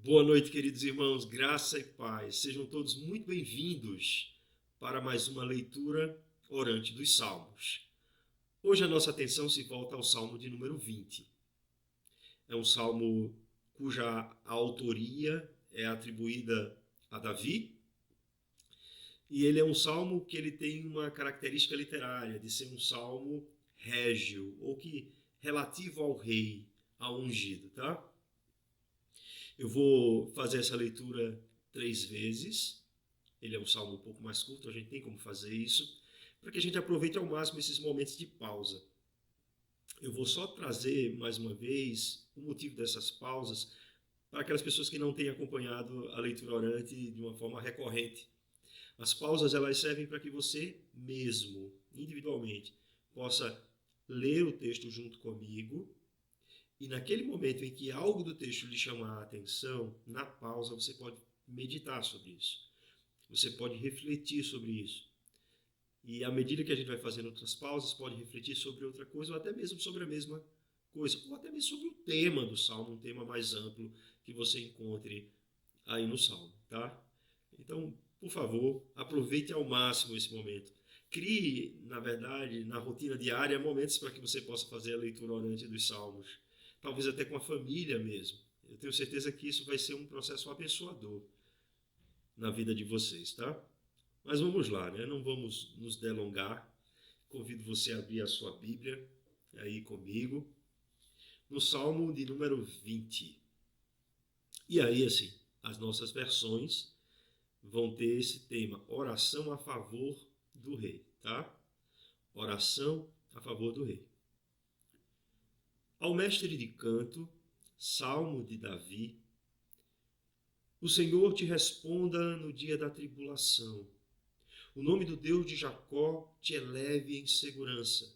Boa noite, queridos irmãos, graça e paz. Sejam todos muito bem-vindos para mais uma leitura orante dos Salmos. Hoje a nossa atenção se volta ao Salmo de número 20. É um salmo cuja autoria é atribuída a Davi, e ele é um salmo que ele tem uma característica literária de ser um salmo régio, ou que relativo ao rei, ao ungido, tá? Eu vou fazer essa leitura 3 vezes. Ele é um salmo um pouco mais curto, a gente tem como fazer isso, para que a gente aproveite ao máximo esses momentos de pausa. Eu vou só trazer mais uma vez o motivo dessas pausas para aquelas pessoas que não têm acompanhado a leitura orante de uma forma recorrente. As pausas elas servem para que você mesmo, individualmente, possa ler o texto junto comigo. E naquele momento em que algo do texto lhe chamar a atenção, na pausa você pode meditar sobre isso. Você pode refletir sobre isso. E à medida que a gente vai fazendo outras pausas, pode refletir sobre outra coisa, ou até mesmo sobre a mesma coisa, ou até mesmo sobre o tema do Salmo, um tema mais amplo que você encontre aí no Salmo, tá? Então, por favor, aproveite ao máximo esse momento. Crie, na verdade, na rotina diária, momentos para que você possa fazer a leitura orante dos Salmos. Talvez até com a família mesmo. Eu tenho certeza que isso vai ser um processo abençoador na vida de vocês, tá? Mas vamos lá, né? Não vamos nos delongar. Convido você a abrir a sua Bíblia aí comigo, no Salmo de número 20. E aí, assim, as nossas versões vão ter esse tema, oração a favor do rei, tá? Oração a favor do rei. Ao mestre de canto, Salmo de Davi, o Senhor te responda no dia da tribulação. O nome do Deus de Jacó te eleve em segurança.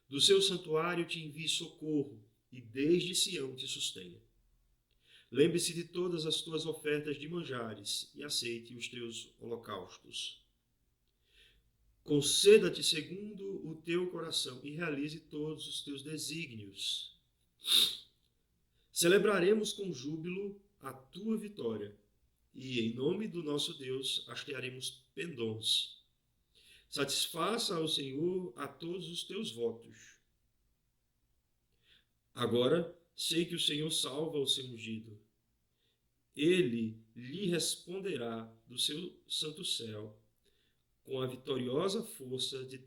Do seu santuário te envie socorro, e desde Sião te sustenha. Lembre-se de todas as tuas ofertas de manjares, e aceite os teus holocaustos. Conceda-te segundo o teu coração, e realize todos os teus desígnios. Celebraremos com júbilo a tua vitória, e em nome do nosso Deus hastearemos pendões. Satisfaça ao Senhor a todos os teus votos. Agora sei que o Senhor salva o seu ungido. Ele lhe responderá do seu santo céu, com a vitoriosa força de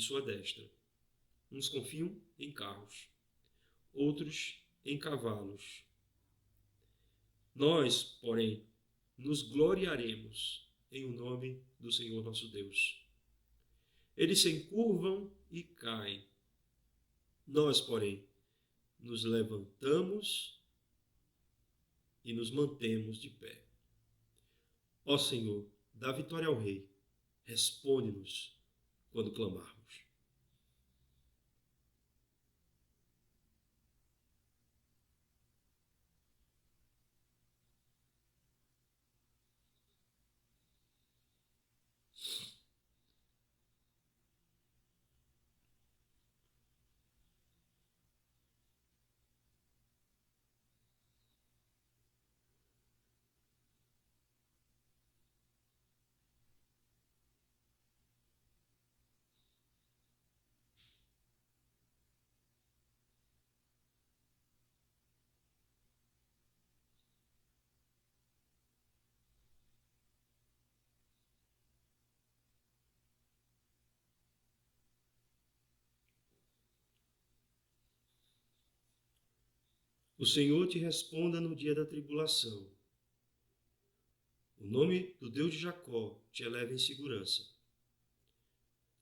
sua destra. Uns confiam em carros, outros em cavalos. Nós, porém, nos gloriaremos em o nome do Senhor nosso Deus. Eles se encurvam e caem. Nós, porém, nos levantamos e nos mantemos de pé. Ó Senhor, dá vitória ao Rei. Responde-nos quando clamarmos. O Senhor te responda no dia da tribulação. O nome do Deus de Jacó te eleva em segurança.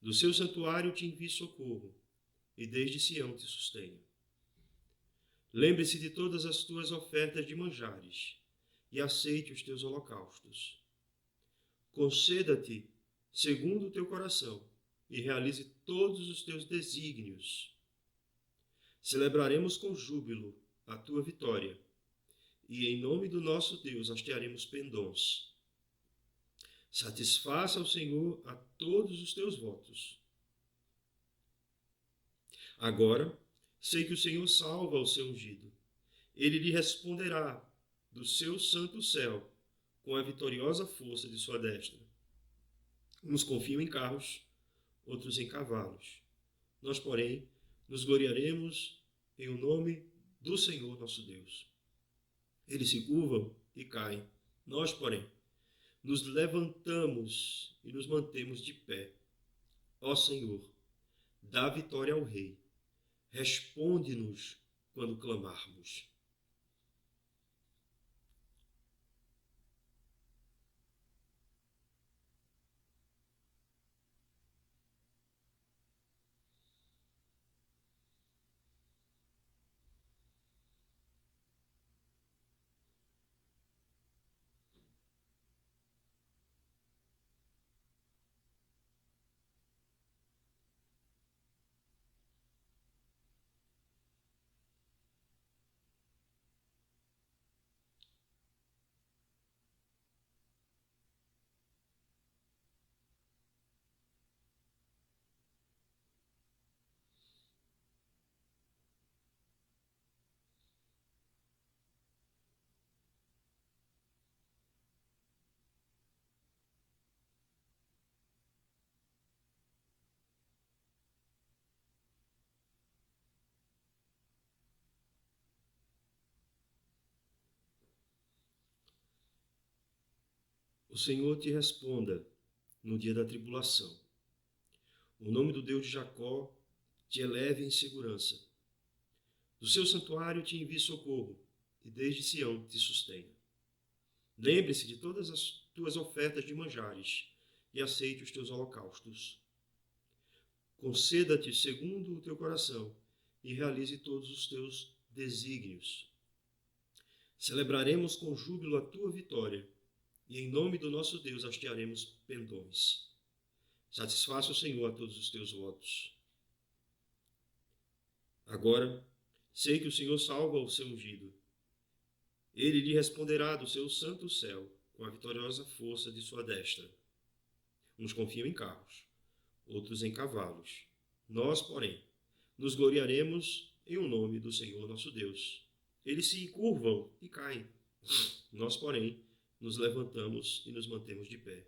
Do seu santuário te envie socorro, e desde Sião te sustenha. Lembre-se de todas as tuas ofertas de manjares, e aceite os teus holocaustos. Conceda-te segundo o teu coração, e realize todos os teus desígnios. Celebraremos com júbilo a tua vitória, e em nome do nosso Deus hastearemos pendões. Satisfaça ao Senhor a todos os teus votos. Agora sei que o Senhor salva o seu ungido. Ele lhe responderá do seu santo céu com a vitoriosa força de sua destra. Uns confiam em carros, outros em cavalos. Nós, porém, nos gloriaremos em o nome do Senhor nosso Deus. Eles se curvam e caem. Nós, porém, nos levantamos e nos mantemos de pé. Ó Senhor, dá vitória ao Rei. Responde-nos quando clamarmos. O Senhor te responda no dia da tribulação. O nome do Deus de Jacó te eleve em segurança. Do seu santuário te envie socorro, e desde Sião te sustenha. Lembre-se de todas as tuas ofertas de manjares, e aceite os teus holocaustos. Conceda-te segundo o teu coração, e realize todos os teus desígnios. Celebraremos com júbilo a tua vitória, e em nome do nosso Deus hastearemos pendões. Satisfaça o Senhor a todos os teus votos. Agora, sei que o Senhor salva o seu ungido. Ele lhe responderá do seu santo céu, com a vitoriosa força de sua destra. Uns confiam em carros, outros em cavalos. Nós, porém, nos gloriaremos em o nome do Senhor nosso Deus. Eles se encurvam e caem. Nós, porém, nos levantamos e nos mantemos de pé.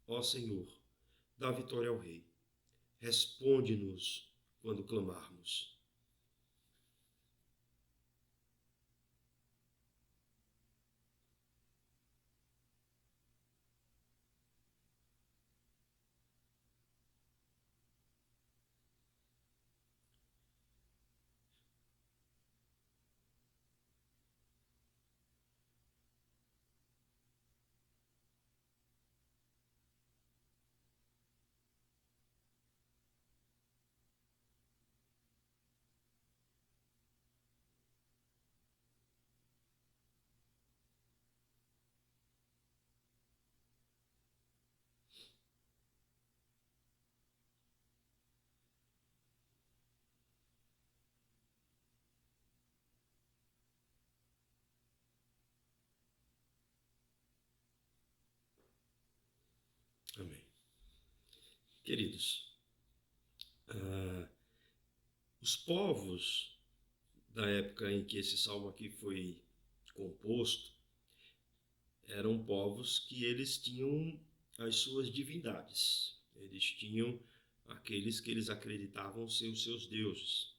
Ó Senhor, dá vitória ao Rei. Responde-nos quando clamarmos. Amém. Queridos, os povos da época em que esse salmo aqui foi composto eram povos que eles tinham as suas divindades. Eles tinham aqueles que eles acreditavam ser os seus deuses,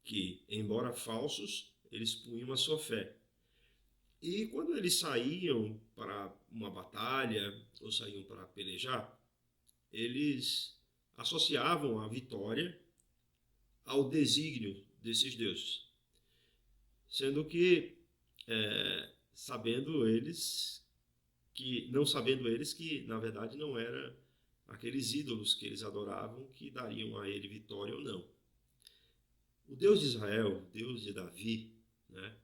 que, embora falsos, eles punham a sua fé. E quando eles saíam para uma batalha ou saíam para pelejar, eles associavam a vitória ao desígnio desses deuses, sendo que não sabendo eles que na verdade não era aqueles ídolos que eles adoravam que dariam a ele vitória ou não. O Deus de Israel, o Deus de Davi, né,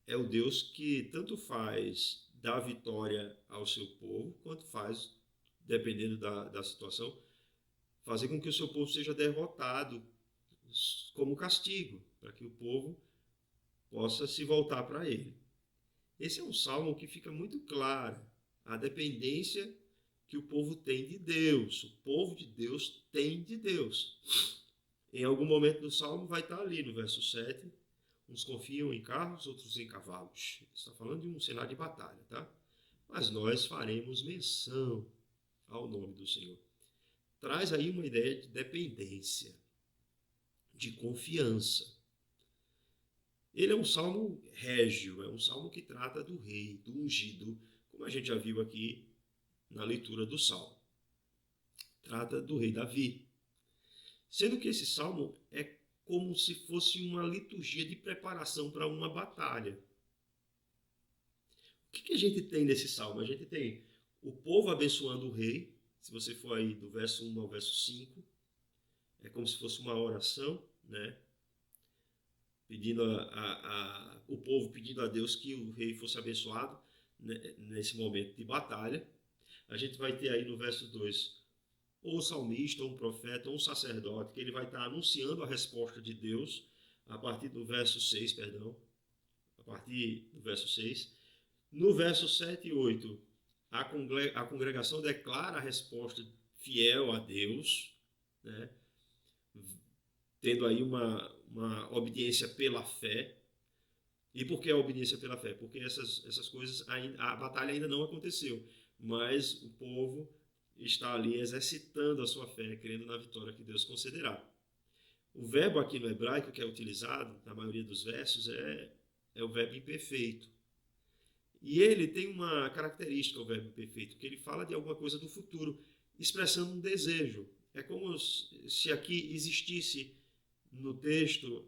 é o Deus que tanto faz dar vitória ao seu povo, quanto faz, dependendo da situação, fazer com que o seu povo seja derrotado como castigo, para que o povo possa se voltar para ele. Esse é um salmo que fica muito claro a dependência que o povo tem de Deus. O povo de Deus tem de Deus. Em algum momento do salmo vai estar ali no verso 7, Uns confiam em carros, outros em cavalos. Está falando de um cenário de batalha, tá? Mas nós faremos menção ao nome do Senhor. Traz aí uma ideia de dependência, de confiança. Ele é um salmo régio, é um salmo que trata do rei, do ungido, como a gente já viu aqui na leitura do salmo. Trata do rei Davi. Sendo que esse salmo é como se fosse uma liturgia de preparação para uma batalha. O que a gente tem nesse salmo? A gente tem o povo abençoando o rei. Se você for aí do verso 1 ao verso 5, é como se fosse uma oração, né? Pedindo o povo pedindo a Deus que o rei fosse abençoado, né, nesse momento de batalha. A gente vai ter aí no verso 2 ou um salmista, ou um profeta, ou um sacerdote, que ele vai estar anunciando a resposta de Deus a partir do verso 6, a partir do verso 6. No verso 7 e 8, a congregação declara a resposta fiel a Deus, né? Tendo aí uma obediência pela fé. E por que a obediência pela fé? Porque essas coisas, a batalha ainda não aconteceu, mas o povo está ali exercitando a sua fé, crendo na vitória que Deus concederá. O verbo aqui no hebraico que é utilizado na maioria dos versos é o verbo imperfeito. E ele tem uma característica, o verbo imperfeito, que ele fala de alguma coisa do futuro, expressando um desejo. É como se aqui existisse no texto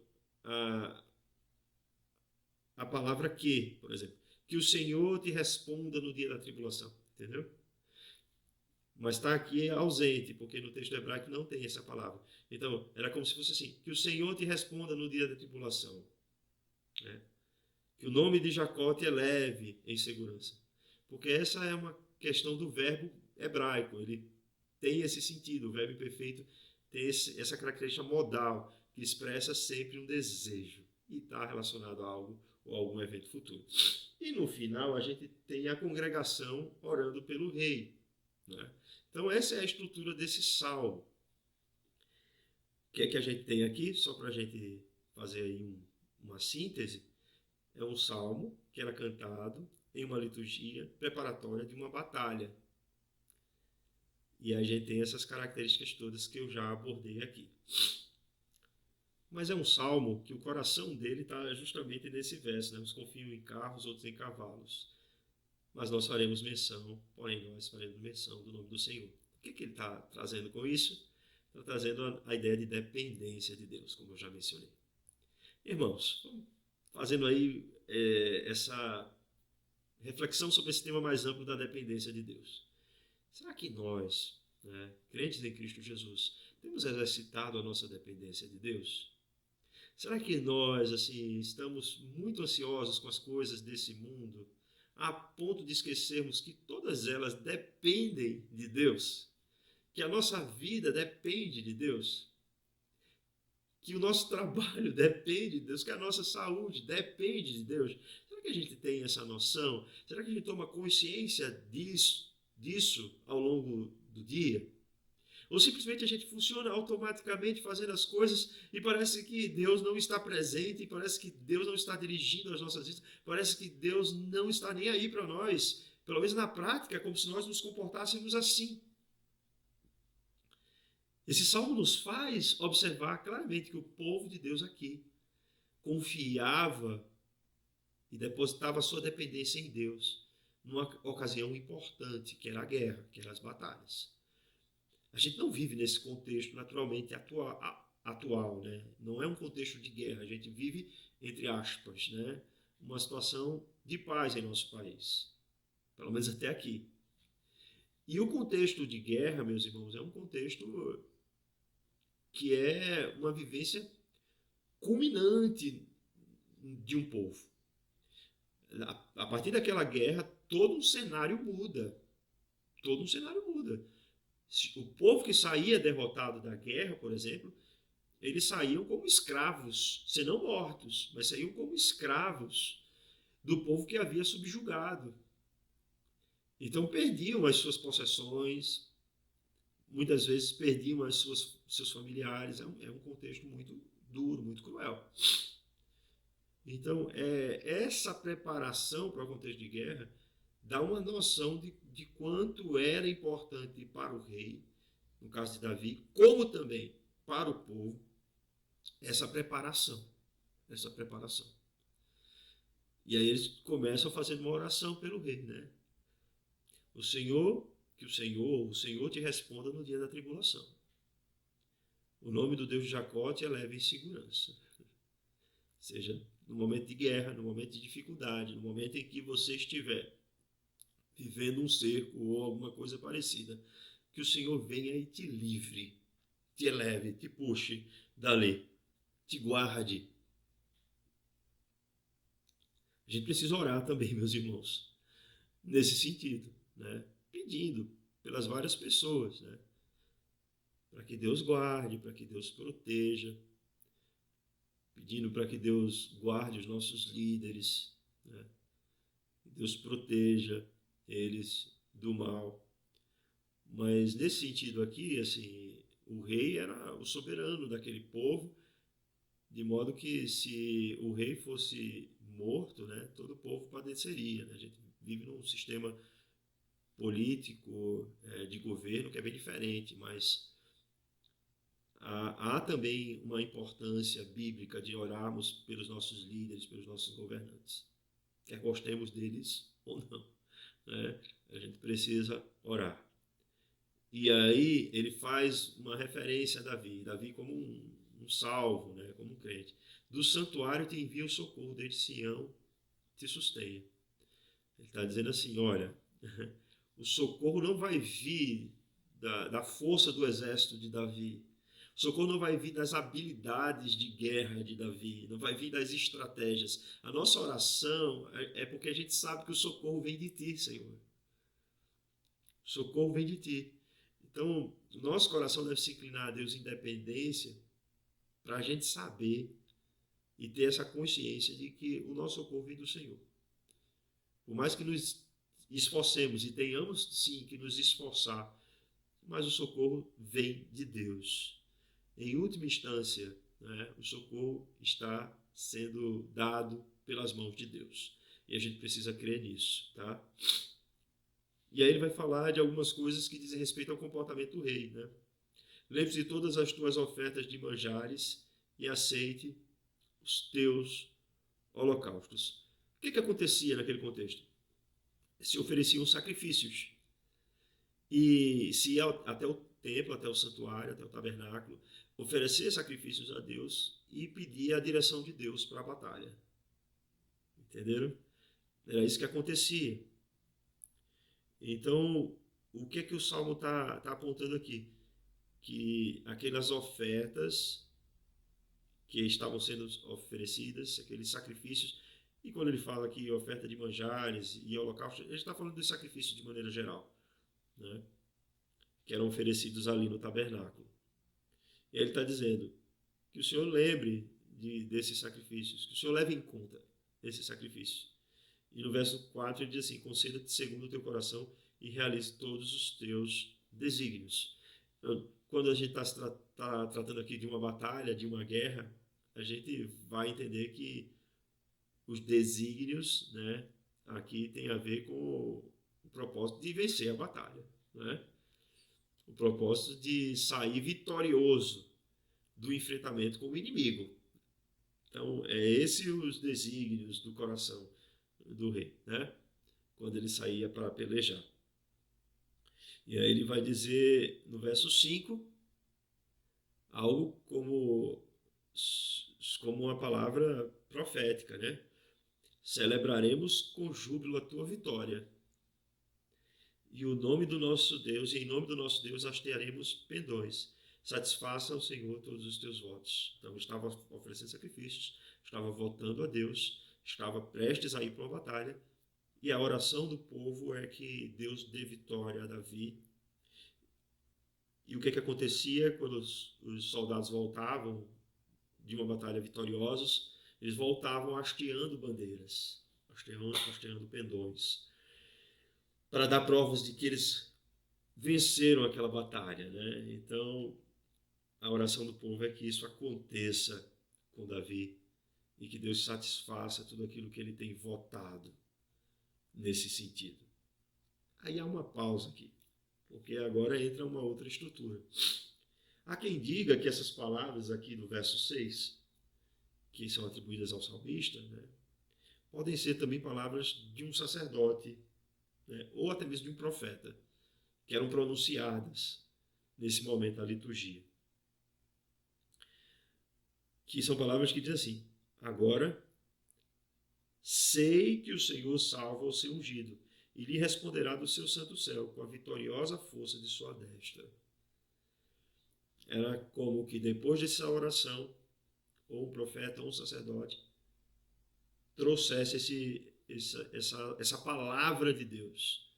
a palavra que, por exemplo, que o Senhor te responda no dia da tribulação, entendeu? Mas está aqui ausente, porque no texto hebraico não tem essa palavra. Então, era como se fosse assim, que o Senhor te responda no dia da tribulação, né? Que o nome de Jacó te eleve em segurança. Porque essa é uma questão do verbo hebraico, ele tem esse sentido, o verbo imperfeito tem essa característica modal, que expressa sempre um desejo e está relacionado a algo ou a algum evento futuro. E no final a gente tem a congregação orando pelo rei, né? Então essa é a estrutura desse salmo. O que é que a gente tem aqui? Só para a gente fazer aí uma síntese. É um salmo que era cantado em uma liturgia preparatória de uma batalha. E a gente tem essas características todas que eu já abordei aqui. Mas é um salmo que o coração dele está justamente nesse verso, né? Uns confiam em carros, outros em cavalos. Mas nós faremos menção, porém nós faremos menção do nome do Senhor. O que ele está trazendo com isso? Está trazendo a ideia de dependência de Deus, como eu já mencionei. Irmãos, fazendo aí essa reflexão sobre esse tema mais amplo da dependência de Deus. Será que nós, né, crentes em Cristo Jesus, temos exercitado a nossa dependência de Deus? Será que nós, assim, estamos muito ansiosos com as coisas desse mundo, a ponto de esquecermos que todas elas dependem de Deus? Que a nossa vida depende de Deus? Que o nosso trabalho depende de Deus? Que a nossa saúde depende de Deus? Será que a gente tem essa noção? Será que a gente toma consciência disso ao longo do dia? Ou simplesmente a gente funciona automaticamente fazendo as coisas e parece que Deus não está presente, parece que Deus não está dirigindo as nossas vidas, parece que Deus não está nem aí para nós. Pelo menos na prática, é como se nós nos comportássemos assim. Esse salmo nos faz observar claramente que o povo de Deus aqui confiava e depositava sua dependência em Deus numa ocasião importante, que era a guerra, que eram as batalhas. A gente não vive nesse contexto naturalmente atual, né? Não é um contexto de guerra, a gente vive, entre aspas, né, uma situação de paz em nosso país, pelo menos até aqui. E o contexto de guerra, meus irmãos, é um contexto que é uma vivência culminante de um povo. A partir daquela guerra, todo um cenário muda. Todo um cenário muda. O povo que saía derrotado da guerra, por exemplo, eles saíam como escravos, se não mortos, mas saíam como escravos do povo que havia subjugado. Então perdiam as suas possessões, muitas vezes perdiam seus familiares. É um contexto muito duro, muito cruel. Então, essa preparação para o contexto de guerra dá uma noção de quanto era importante para o rei, no caso de Davi, como também para o povo, essa preparação. Essa preparação. E aí eles começam fazendo uma oração pelo rei, né? O Senhor te responda no dia da tribulação. O nome do Deus de Jacó te eleve em segurança. Seja no momento de guerra, no momento de dificuldade, no momento em que você estiver vivendo um cerco ou alguma coisa parecida, que o Senhor venha e te livre, te eleve, te puxe dali, te guarde. A gente precisa orar também, meus irmãos, nesse sentido, né? Pedindo pelas várias pessoas, né? Para que Deus guarde, para que Deus proteja, pedindo para que Deus guarde os nossos líderes, né? Que Deus proteja eles do mal. Mas nesse sentido aqui, assim, o rei era o soberano daquele povo, de modo que se o rei fosse morto, né, todo o povo padeceria, né? A gente vive num sistema político, de governo que é bem diferente, mas há também uma importância bíblica de orarmos pelos nossos líderes, pelos nossos governantes, quer gostemos deles ou não, né? A gente precisa orar. E aí ele faz uma referência a Davi como um salvo, né, como um crente. Do santuário te envia o socorro, desde Sião te sustenha. Ele está dizendo assim, olha, o socorro não vai vir da força do exército de Davi. O socorro não vai vir das habilidades de guerra de Davi, não vai vir das estratégias. A nossa oração é porque a gente sabe que o socorro vem de ti, Senhor. O socorro vem de ti. Então, o nosso coração deve se inclinar a Deus em dependência para a gente saber e ter essa consciência de que o nosso socorro vem do Senhor. Por mais que nos esforcemos e tenhamos sim que nos esforçar, mas o socorro vem de Deus. Em última instância, né, o socorro está sendo dado pelas mãos de Deus. E a gente precisa crer nisso, tá? E aí ele vai falar de algumas coisas que dizem respeito ao comportamento do rei, né? Lembre-se de todas as tuas ofertas de manjares e aceite os teus holocaustos. O que acontecia naquele contexto? Se ofereciam sacrifícios e se ia até o templo, até o santuário, até o tabernáculo, oferecer sacrifícios a Deus e pedir a direção de Deus para a batalha. Entenderam? Era isso que acontecia. Então, o que o Salmo está apontando aqui? Que aquelas ofertas que estavam sendo oferecidas, aqueles sacrifícios, e quando ele fala aqui oferta de manjares e holocausto, ele está falando dos sacrifícios de maneira geral, né? Que eram oferecidos ali no tabernáculo. E ele está dizendo que o Senhor lembre desses sacrifícios, que o Senhor leve em conta esses sacrifícios. E no verso 4 ele diz assim, conceda-te segundo o teu coração e realize todos os teus desígnios. Então, quando a gente está tratando aqui de uma batalha, de uma guerra, a gente vai entender que os desígnios, né, aqui tem a ver com o propósito de vencer a batalha, né? O propósito de sair vitorioso do enfrentamento com o inimigo. Então, é esse os desígnios do coração do rei, né? Quando ele saía para pelejar. E aí ele vai dizer no verso 5 algo como uma palavra profética, né? Celebraremos com júbilo a tua vitória. E o nome do nosso Deus, e em nome do nosso Deus hastearemos pendões. Satisfaça ao Senhor todos os teus votos. Então estava oferecendo sacrifícios, estava voltando a Deus, estava prestes a ir para uma batalha, e a oração do povo é que Deus dê vitória a Davi. E o que acontecia quando os soldados voltavam de uma batalha vitoriosos? Eles voltavam hasteando bandeiras, hasteando pendões, para dar provas de que eles venceram aquela batalha, né? Então, a oração do povo é que isso aconteça com Davi e que Deus satisfaça tudo aquilo que ele tem votado nesse sentido. Aí há uma pausa aqui, porque agora entra uma outra estrutura. Há quem diga que essas palavras aqui no verso 6, que são atribuídas ao salmista, né, podem ser também palavras de um sacerdote, né, ou até mesmo de um profeta, que eram pronunciadas nesse momento da liturgia. Que são palavras que dizem assim: agora sei que o Senhor salva o seu ungido, e lhe responderá do seu santo céu com a vitoriosa força de sua destra. Era como que depois dessa oração, ou um profeta ou um sacerdote trouxesse essa palavra de Deus,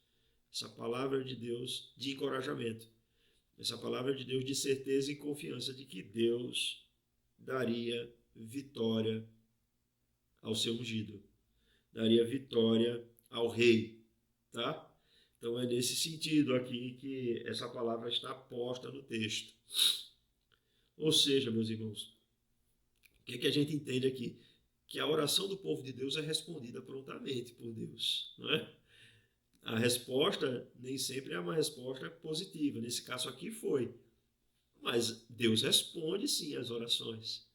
essa palavra de Deus de encorajamento, essa palavra de Deus de certeza e confiança de que Deus daria vitória ao seu ungido, daria vitória ao rei, tá? Então é nesse sentido aqui que essa palavra está posta no texto. Ou seja, meus irmãos, o que a gente entende aqui? Que a oração do povo de Deus é respondida prontamente por Deus, não é? A resposta nem sempre é uma resposta positiva. Nesse caso aqui foi. Mas Deus responde sim às orações.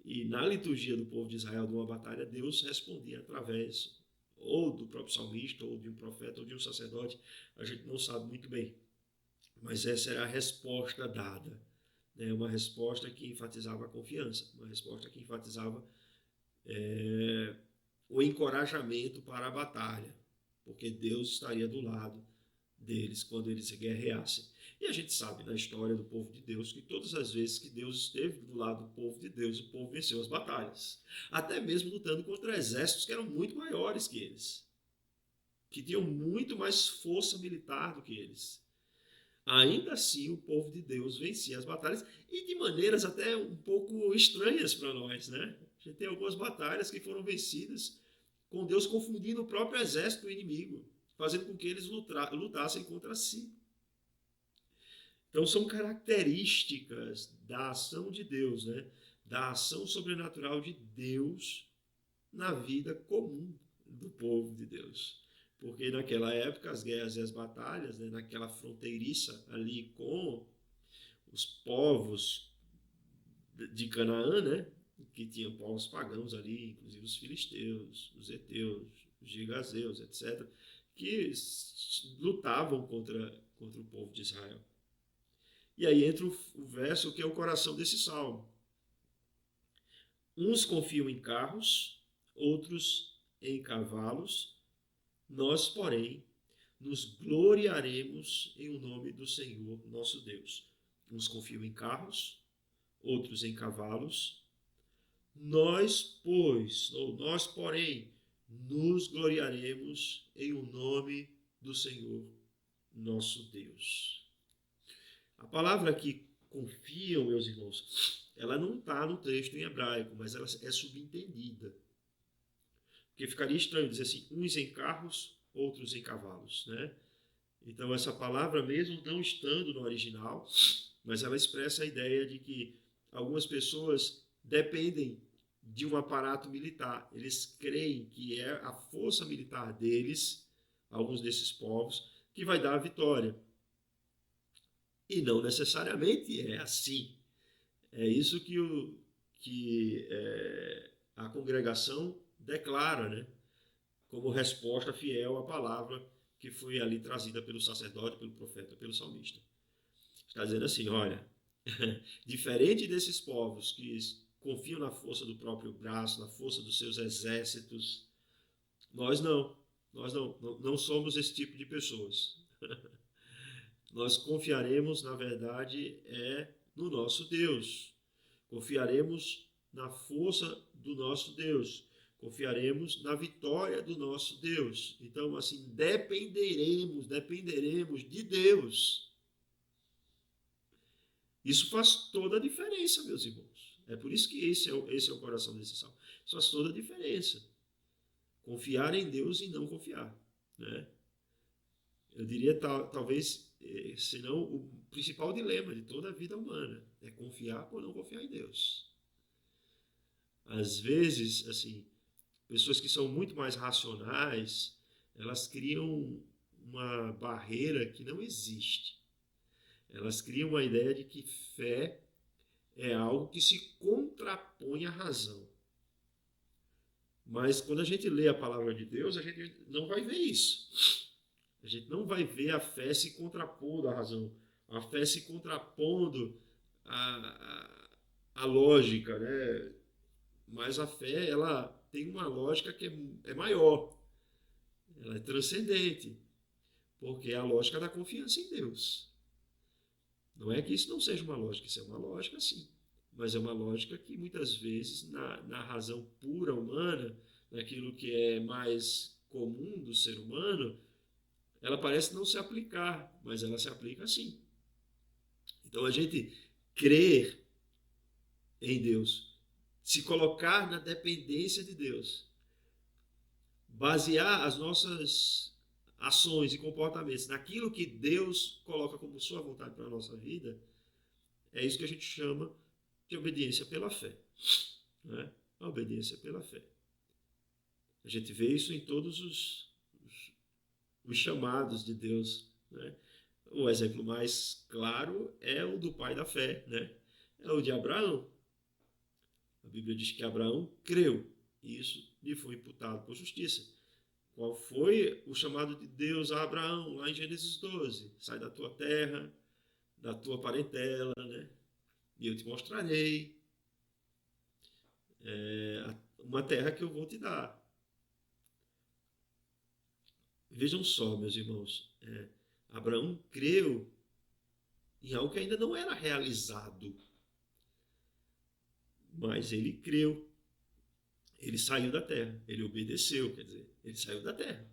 E na liturgia do povo de Israel de uma batalha, Deus respondia através ou do próprio salmista, ou de um profeta, ou de um sacerdote. A gente não sabe muito bem. Mas essa era a resposta dada. Né? Uma resposta que enfatizava a confiança. Uma resposta que enfatizava o encorajamento para a batalha. Porque Deus estaria do lado deles quando eles se guerreassem. E a gente sabe na história do povo de Deus que todas as vezes que Deus esteve do lado do povo de Deus, o povo venceu as batalhas. Até mesmo lutando contra exércitos que eram muito maiores que eles, que tinham muito mais força militar do que eles. Ainda assim, o povo de Deus vencia as batalhas e de maneiras até um pouco estranhas para nós, né? A gente tem algumas batalhas que foram vencidas com Deus confundindo o próprio exército do inimigo, fazendo com que eles lutassem contra si. Então são características da ação de Deus, né? Da ação sobrenatural de Deus na vida comum do povo de Deus. Porque naquela época as guerras e as batalhas, né? Naquela fronteiriça ali com os povos de Canaã, né? Que tinham povos pagãos ali, inclusive os filisteus, os heteus, os gigazeus, etc., que lutavam contra o povo de Israel. E aí entra o verso que é o coração desse salmo. Uns confiam em carros, outros em cavalos. Nós, porém, nos gloriaremos em o nome do Senhor, nosso Deus. Uns confiam em carros, outros em cavalos. Nós, porém, nos gloriaremos em o nome do Senhor, nosso Deus. A palavra aqui, confiam, meus irmãos, ela não está no texto em hebraico, mas ela é subentendida. Porque ficaria estranho dizer assim, uns em carros, outros em cavalos, né? Então essa palavra, mesmo não estando no original, mas ela expressa a ideia de que algumas pessoas dependem de um aparato militar. Eles creem que é a força militar deles, alguns desses povos, que vai dar a vitória. E não necessariamente é assim. É isso que a congregação declara, né? Como resposta fiel à palavra que foi ali trazida pelo sacerdote, pelo profeta, pelo salmista. Está dizendo assim, olha, diferente desses povos que confiam na força do próprio braço, na força dos seus exércitos, nós não somos esse tipo de pessoas. Nós confiaremos, na verdade, no nosso Deus. Confiaremos na força do nosso Deus. Confiaremos na vitória do nosso Deus. Então, assim, dependeremos de Deus. Isso faz toda a diferença, meus irmãos. É por isso que esse é o coração desse salmo. Isso faz toda a diferença. Confiar em Deus e não confiar, né? Eu diria, talvez, senão o principal dilema de toda a vida humana é confiar ou não confiar em Deus. Às vezes, assim, pessoas que são muito mais racionais, elas criam uma barreira que não existe. Elas criam uma ideia de que fé é algo que se contrapõe à razão. Mas quando a gente lê a palavra de Deus, a gente não vai ver isso. A gente não vai ver a fé se contrapondo à razão, a fé se contrapondo à lógica, né? Mas a fé, ela tem uma lógica que é maior, ela é transcendente, porque é a lógica da confiança em Deus. Não é que isso não seja uma lógica, isso é uma lógica sim, mas é uma lógica que muitas vezes na razão pura humana, naquilo que é mais comum do ser humano, ela parece não se aplicar, mas ela se aplica sim. Então a gente crer em Deus, se colocar na dependência de Deus, basear as nossas ações e comportamentos naquilo que Deus coloca como sua vontade para a nossa vida, é isso que a gente chama de obediência pela fé. Né? A obediência pela fé. A gente vê isso em todos os chamados de Deus. Né? O exemplo mais claro é o do pai da fé, né? É o de Abraão. A Bíblia diz que Abraão creu e isso lhe foi imputado por justiça. Qual foi o chamado de Deus a Abraão, lá em Gênesis 12? Sai da tua terra, da tua parentela, né? E eu te mostrarei uma terra que eu vou te dar. Vejam só, meus irmãos, Abraão creu em algo que ainda não era realizado, mas ele creu. Ele saiu da terra, ele obedeceu, quer dizer, ele saiu da terra.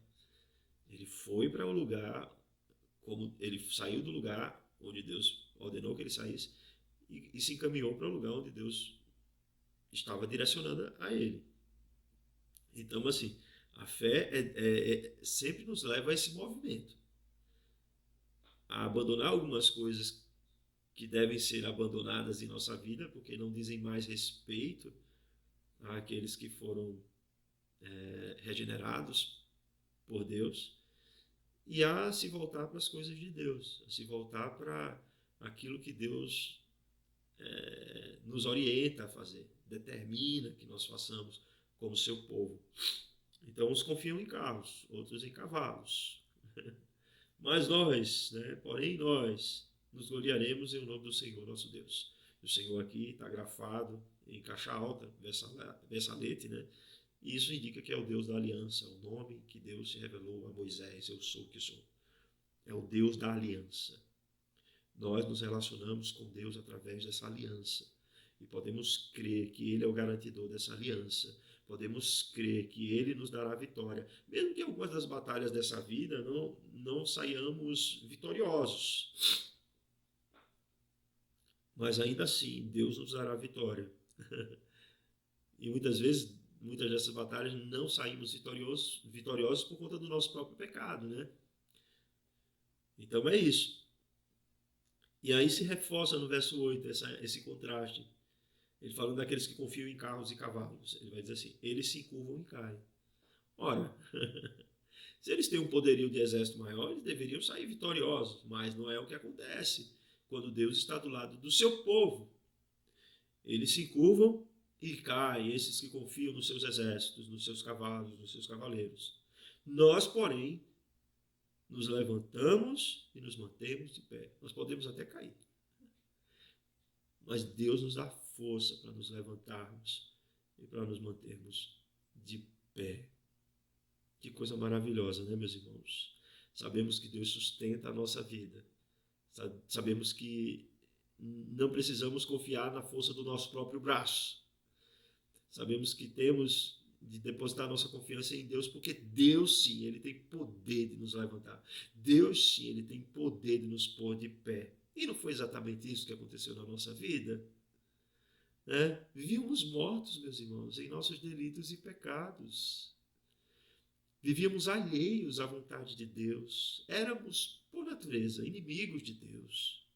Ele foi para um lugar, como ele saiu do lugar onde Deus ordenou que ele saísse e se encaminhou para o lugar onde Deus estava direcionando a ele. Então, assim, a fé sempre nos leva a esse movimento, a abandonar algumas coisas que devem ser abandonadas em nossa vida, porque não dizem mais respeito àqueles que foram regenerados por Deus, e a se voltar para as coisas de Deus, a se voltar para aquilo que Deus nos orienta a fazer, determina que nós façamos como seu povo. Então, uns confiam em carros, outros em cavalos. Mas nós, né, porém nós, nos gloriaremos em nome do Senhor nosso Deus. O Senhor aqui está grafado em caixa alta, versalete, né? E isso indica que é o Deus da aliança, o nome que Deus se revelou a Moisés, eu sou o que sou. É o Deus da aliança. Nós nos relacionamos com Deus através dessa aliança. E podemos crer que Ele é o garantidor dessa aliança. Podemos crer que Ele nos dará vitória. Mesmo que algumas das batalhas dessa vida não saiamos vitoriosos. Mas ainda assim, Deus nos dará vitória. E muitas vezes, muitas dessas batalhas não saímos vitoriosos por conta do nosso próprio pecado, né? Então é isso. E aí se reforça no verso 8 esse contraste. Ele falando daqueles que confiam em carros e cavalos. Ele vai dizer assim, eles se encurvam e caem. Ora, se eles têm um poderio de exército maior, eles deveriam sair vitoriosos, mas não é o que acontece quando Deus está do lado do seu povo. Eles se encurvam e caem, esses que confiam nos seus exércitos, nos seus cavalos, nos seus cavaleiros. Nós, porém, nos levantamos e nos mantemos de pé. Nós podemos até cair, mas Deus nos dá força para nos levantarmos e para nos mantermos de pé. Que coisa maravilhosa, né, meus irmãos? Sabemos que Deus sustenta a nossa vida. Sabemos que não precisamos confiar na força do nosso próprio braço. Sabemos que temos de depositar nossa confiança em Deus, porque Deus sim, Ele tem poder de nos levantar. Deus sim, Ele tem poder de nos pôr de pé. E não foi exatamente isso que aconteceu na nossa vida? Né? Vivíamos mortos, meus irmãos, em nossos delitos e pecados. Vivíamos alheios à vontade de Deus. Éramos, por natureza, inimigos de Deus.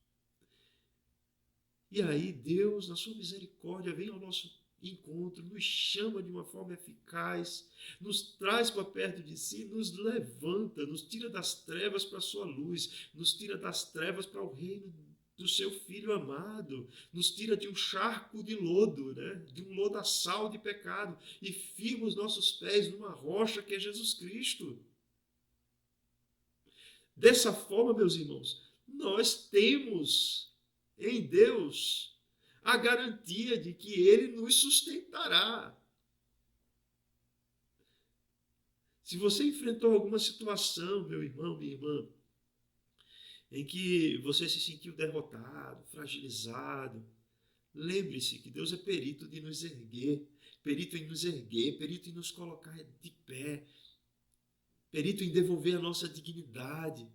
E aí Deus, na sua misericórdia, vem ao nosso encontro, nos chama de uma forma eficaz, nos traz para perto de si, nos levanta, nos tira das trevas para a sua luz, nos tira das trevas para o reino do seu Filho amado, nos tira de um charco de lodo, né? De um lodaçal de pecado, e firma os nossos pés numa rocha que é Jesus Cristo. Dessa forma, meus irmãos, nós temos em Deus a garantia de que Ele nos sustentará. Se você enfrentou alguma situação, meu irmão, minha irmã, em que você se sentiu derrotado, fragilizado, lembre-se que Deus é perito de nos erguer, perito em nos erguer, perito em nos colocar de pé, perito em devolver a nossa dignidade.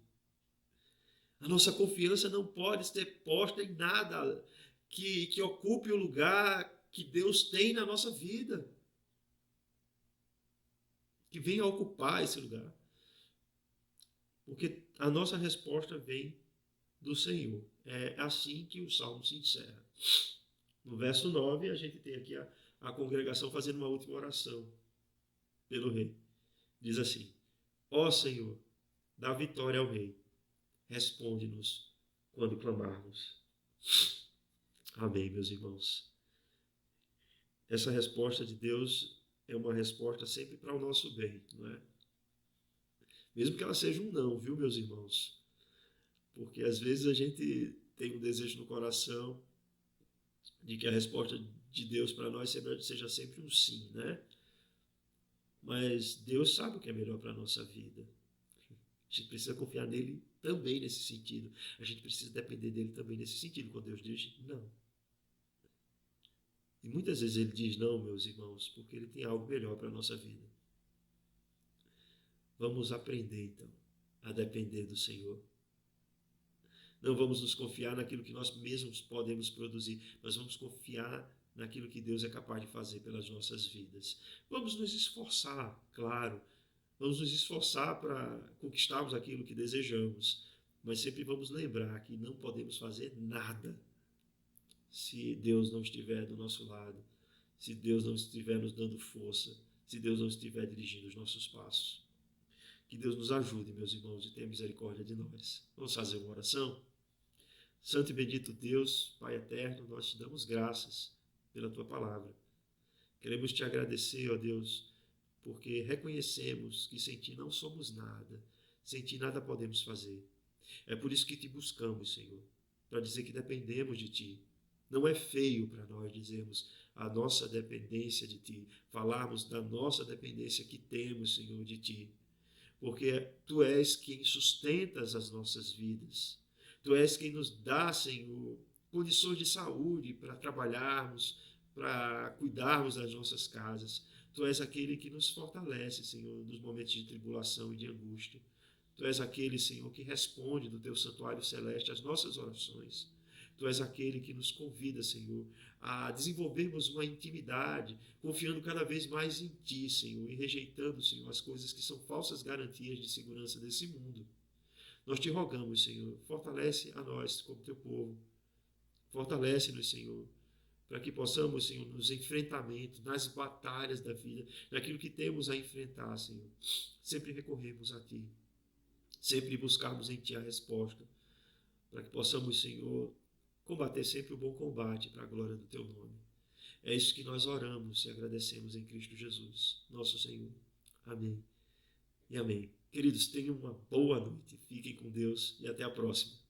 A nossa confiança não pode ser posta em nada que ocupe o lugar que Deus tem na nossa vida, que venha ocupar esse lugar. Porque a nossa resposta vem do Senhor. É assim que o Salmo se encerra. No verso 9, a gente tem aqui a congregação fazendo uma última oração pelo rei. Diz assim: ó Senhor, dá vitória ao rei. Responde-nos quando clamarmos. Amém, meus irmãos. Essa resposta de Deus é uma resposta sempre para o nosso bem, não é? Mesmo que ela seja um não, viu, meus irmãos? Porque às vezes a gente tem um desejo no coração de que a resposta de Deus para nós seja sempre um sim, né? Mas Deus sabe o que é melhor para a nossa vida. A gente precisa confiar nele também nesse sentido. A gente precisa depender dele também nesse sentido, quando Deus diz não. E muitas vezes ele diz não, meus irmãos, porque ele tem algo melhor para a nossa vida. Vamos aprender, então, a depender do Senhor. Não vamos nos confiar naquilo que nós mesmos podemos produzir, mas vamos confiar naquilo que Deus é capaz de fazer pelas nossas vidas. Vamos nos esforçar, claro. Vamos nos esforçar para conquistarmos aquilo que desejamos, mas sempre vamos lembrar que não podemos fazer nada se Deus não estiver do nosso lado, se Deus não estiver nos dando força, se Deus não estiver dirigindo os nossos passos. Que Deus nos ajude, meus irmãos, e tenha misericórdia de nós. Vamos fazer uma oração? Santo e bendito Deus, Pai eterno, nós te damos graças pela tua palavra. Queremos te agradecer, ó Deus, porque reconhecemos que sem ti não somos nada, sem ti nada podemos fazer. É por isso que te buscamos, Senhor, para dizer que dependemos de ti. Não é feio para nós dizermos a nossa dependência de ti, falarmos da nossa dependência que temos, Senhor, de ti, porque tu és quem sustentas as nossas vidas. Tu és quem nos dá, Senhor, condições de saúde para trabalharmos, para cuidarmos das nossas casas. Tu és aquele que nos fortalece, Senhor, nos momentos de tribulação e de angústia. Tu és aquele, Senhor, que responde do teu santuário celeste às nossas orações. Tu és aquele que nos convida, Senhor, a desenvolvermos uma intimidade, confiando cada vez mais em Ti, Senhor, e rejeitando, Senhor, as coisas que são falsas garantias de segurança desse mundo. Nós te rogamos, Senhor, fortalece a nós como Teu povo. Fortalece-nos, Senhor, para que possamos, Senhor, nos enfrentamentos, nas batalhas da vida, naquilo que temos a enfrentar, Senhor, sempre recorrermos a Ti, sempre buscarmos em Ti a resposta, para que possamos, Senhor, combater sempre o bom combate para a glória do Teu nome. É isso que nós oramos e agradecemos em Cristo Jesus, nosso Senhor. Amém e amém. Queridos, tenham uma boa noite. Fiquem com Deus e até a próxima.